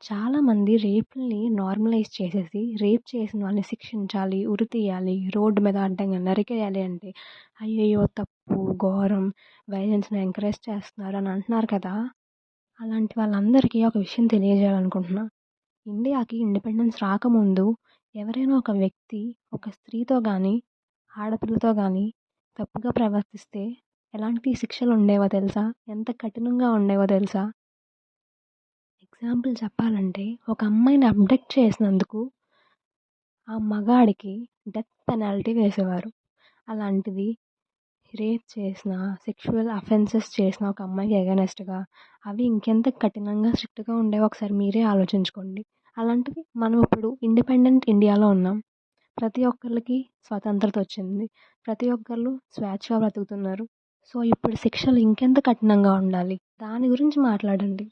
చాలామంది రేపుల్ని నార్మలైజ్ చేసేసి, రేప్ చేసిన వాళ్ళని శిక్షించాలి, ఉరి తీయాలి, రోడ్డు మీద అడ్డంగా నరికేయాలి అంటే, అయ్యయ్యో! తప్పు, ఘోరం, వైలెన్స్‌ని ఎంకరేజ్ చేస్తున్నారు అని అంటున్నారు కదా! అలాంటి వాళ్ళందరికీ ఒక విషయం తెలియజేయాలనుకుంటున్నా. ఇండియాకి ఇండిపెండెన్స్ రాకముందు ఎవరైనా ఒక వ్యక్తి ఒక స్త్రీతో గానీ, ఆడపిల్లతో గానీ తప్పుగా ప్రవర్తిస్తే ఎలాంటి శిక్షలు ఉండేవో తెలుసా? ఎంత కఠినంగా ఉండేవో తెలుసా? ఎగ్జాంపుల్ చెప్పాలంటే ఒక అమ్మాయిని అబ్డక్ట్ చేసినందుకు ఆ మగాడికి డెత్ పెనాల్టీ వేసేవారు. అలాంటిది రేప్ చేసిన, సెక్షువల్ అఫెన్సెస్ చేసిన ఒక అమ్మాయికి ఎగనెస్ట్‌గా అవి ఇంకెంత కఠినంగా, స్ట్రిక్ట్‌గా ఉండేవో ఒకసారి మీరే ఆలోచించుకోండి. అలాంటిది మనం ఇప్పుడు ఇండిపెండెంట్ ఇండియాలో ఉన్నాం. ప్రతి ఒక్కళ్ళకి స్వతంత్రత వచ్చింది. ప్రతి ఒక్కళ్ళు స్వేచ్ఛగా బ్రతుకుతున్నారు. సో, ఇప్పుడు శిక్షలు ఇంకెంత కఠినంగా ఉండాలి? దాని గురించి మాట్లాడండి.